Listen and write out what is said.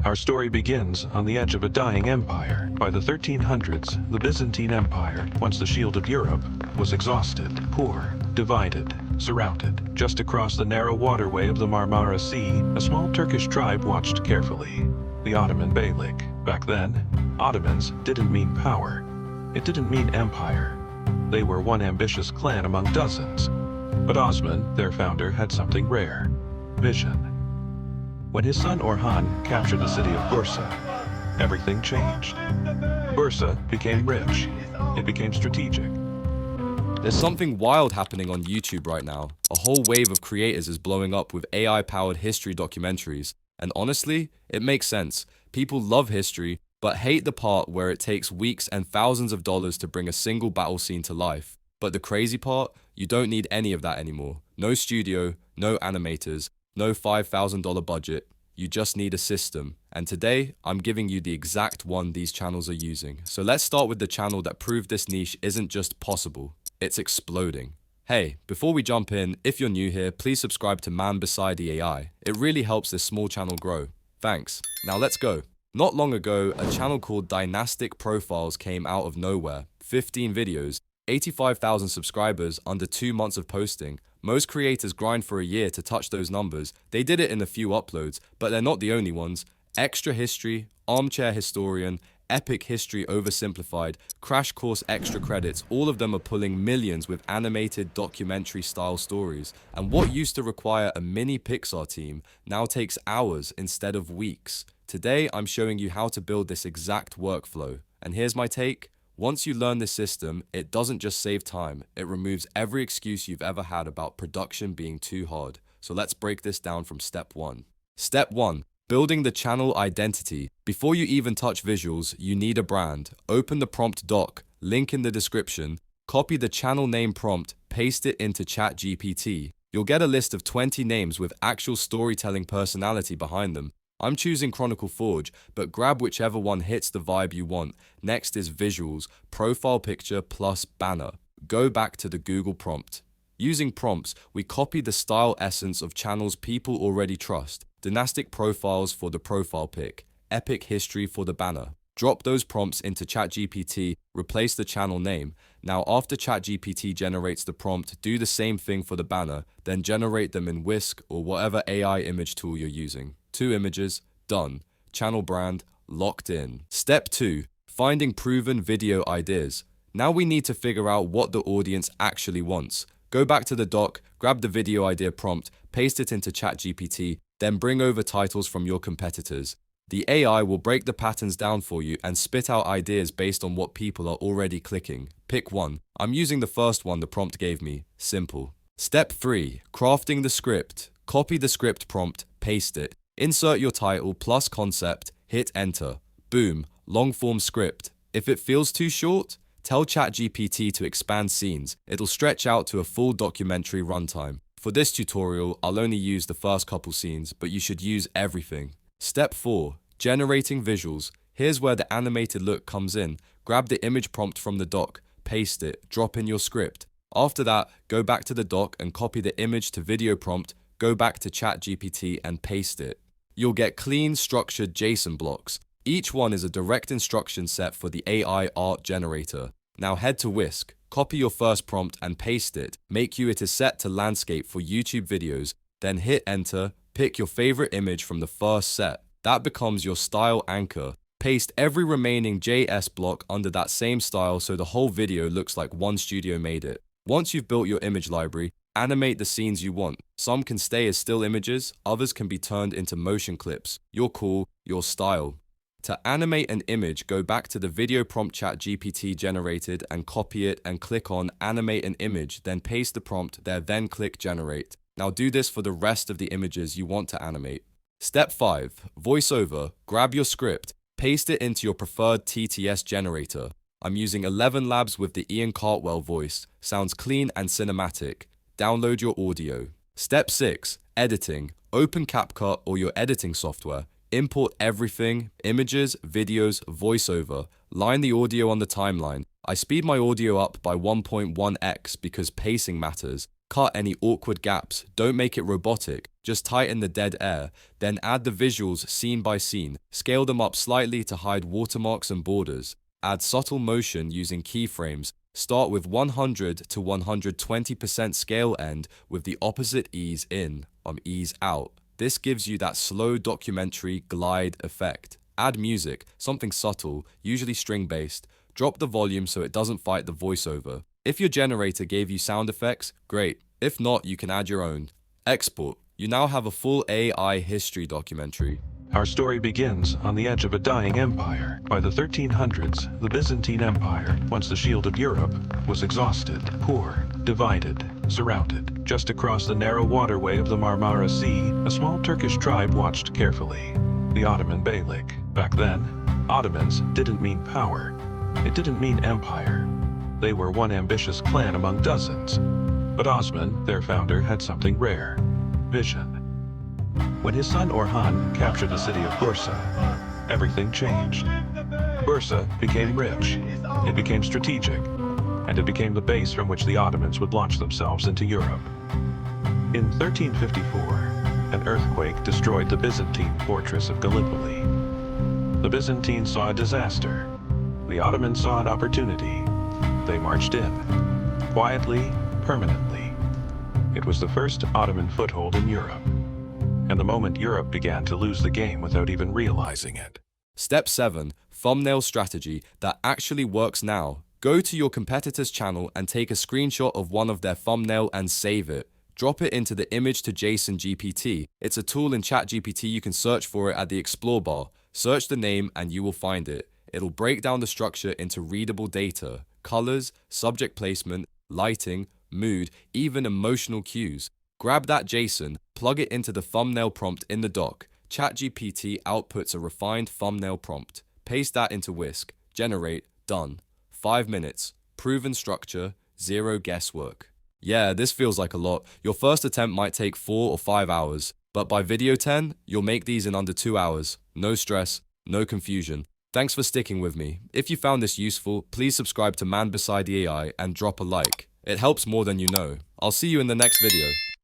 Our story begins on the edge of a dying empire. By the 1300s, the Byzantine Empire, once the shield of Europe, was exhausted, poor, divided, surrounded. Just across the narrow waterway of the Marmara Sea, a small Turkish tribe watched carefully. The Ottoman Beylik. Back then, Ottomans didn't mean power. It didn't mean empire. They were one ambitious clan among dozens. But Osman, their founder, had something rare: vision. When his son Orhan captured the city of Bursa, everything changed. Bursa became rich. It became strategic. There's something wild happening on YouTube right now. A whole wave of creators is blowing up with AI-powered history documentaries. And honestly, it makes sense. People love history, but hate the part where it takes weeks and thousands of dollars to bring a single battle scene to life. But the crazy part, you don't need any of that anymore. No studio, no animators, no $5,000 budget. You just need a system. And today, I'm giving you the exact one these channels are using. So let's start with the channel that proved this niche isn't just possible, it's exploding. Hey, before we jump in, if you're new here, please subscribe to Man Beside the AI. It really helps this small channel grow. Thanks. Now let's go. Not long ago, a channel called Dynastic Profiles came out of nowhere. 15 videos, 85,000 subscribers under 2 months of posting. Most creators grind for a year to touch those numbers. They did it in a few uploads, but they're not the only ones. Extra History, Armchair Historian, Epic History Oversimplified, Crash Course Extra Credits, all of them are pulling millions with animated documentary-style stories. And what used to require a mini Pixar team now takes hours instead of weeks. Today, I'm showing you how to build this exact workflow. And here's my take. Once you learn this system, it doesn't just save time, it removes every excuse you've ever had about production being too hard. So let's break this down from step 1. Step 1. Building the channel identity. Before you even touch visuals, you need a brand. Open the prompt doc, link in the description, copy the channel name prompt, paste it into chatgpt. You'll get a list of 20 names with actual storytelling personality behind them. I'm choosing Chronicle Forge, but grab whichever one hits the vibe you want. Next is visuals, profile picture plus banner. Go back to the Google prompt. Using prompts, we copy the style essence of channels people already trust. Dynastic Profiles for the profile pic, Epic History for the banner. Drop those prompts into ChatGPT, replace the channel name. Now after ChatGPT generates the prompt, do the same thing for the banner, then generate them in Whisk or whatever AI image tool you're using. 2 images, done. Channel brand, locked in. Step 2, finding proven video ideas. Now we need to figure out what the audience actually wants. Go back to the doc, grab the video idea prompt, paste it into ChatGPT, then bring over titles from your competitors. The AI will break the patterns down for you and spit out ideas based on what people are already clicking. Pick one. I'm using the first one the prompt gave me. Simple. Step 3. Crafting the script. Copy the script prompt, paste it. Insert your title plus concept, hit enter. Boom, long form script. If it feels too short, tell ChatGPT to expand scenes. It'll stretch out to a full documentary runtime. For this tutorial, I'll only use the first couple scenes, but you should use everything. Step 4. Generating visuals. Here's where the animated look comes in. Grab the image prompt from the doc, paste it, drop in your script. After that, go back to the doc and copy the image to video prompt, go back to ChatGPT and paste it. You'll get clean, structured JSON blocks. Each one is a direct instruction set for the AI art generator. Now head to Whisk, copy your first prompt and paste it. Make sure it is set to landscape for YouTube videos, then hit enter, pick your favorite image from the first set. That becomes your style anchor. Paste every remaining JS block under that same style so the whole video looks like one studio made it. Once you've built your image library, animate the scenes you want. Some can stay as still images, others can be turned into motion clips. Your call, your style. To animate an image, go back to the video prompt ChatGPT generated and copy it and click on Animate an image, then paste the prompt there, then click Generate. Now do this for the rest of the images you want to animate. Step 5. Voiceover. Grab your script, paste it into your preferred TTS generator. I'm using 11 Labs with the Ian Cartwell voice. Sounds clean and cinematic. Download your audio. Step 6. Editing. Open CapCut or your editing software. Import everything, images, videos, voiceover. Line the audio on the timeline. I speed my audio up by 1.1x because pacing matters. Cut any awkward gaps. Don't make it robotic. just tighten the dead air, then add the visuals scene by scene, scale them up slightly to hide watermarks and borders, add subtle motion using keyframes, start with 100 to 120% scale end with the opposite ease in, ease out. This gives you that slow documentary glide effect. Add music, something subtle, usually string-based. Drop the volume so it doesn't fight the voiceover. If your generator gave you sound effects, great. If not, you can add your own. Export. You now have a full AI history documentary. Our story begins on the edge of a dying empire. By the 1300s, the Byzantine Empire, once the shield of Europe, was exhausted, poor, divided, surrounded. Just across the narrow waterway of the Marmara Sea, a small Turkish tribe watched carefully. The Ottoman Beylik. Back then, Ottomans didn't mean power. It didn't mean empire. They were one ambitious clan among dozens. But Osman, their founder, had something rare: vision. When his son Orhan captured the city of Bursa, everything changed. Bursa became rich, it became strategic, and it became the base from which the Ottomans would launch themselves into Europe. In 1354, an earthquake destroyed the Byzantine fortress of Gallipoli. The Byzantines saw a disaster. The Ottomans saw an opportunity. They marched in, quietly, permanently. It was the first Ottoman foothold in Europe, and the moment Europe began to lose the game without even realizing it. Step 7. Thumbnail strategy that actually works now. Go to your competitor's channel and take a screenshot of one of their thumbnail and save it. Drop it into the image to JSON GPT. It's a tool in ChatGPT. You can search for it at the explore bar. Search the name and you will find it. It'll break down the structure into readable data, colors, subject placement, lighting, mood, even emotional cues. Grab that JSON, plug it into the thumbnail prompt in the doc. ChatGPT outputs a refined thumbnail prompt. Paste that into Whisk. Generate. Done. 5 minutes. Proven structure. Zero guesswork. Yeah, this feels like a lot. Your first attempt might take 4 or 5 hours, but by video 10, you'll make these in under 2 hours. No stress, no confusion. Thanks for sticking with me. If you found this useful, please subscribe to Man Beside the AI and drop a like. It helps more than you know. I'll see you in the next video.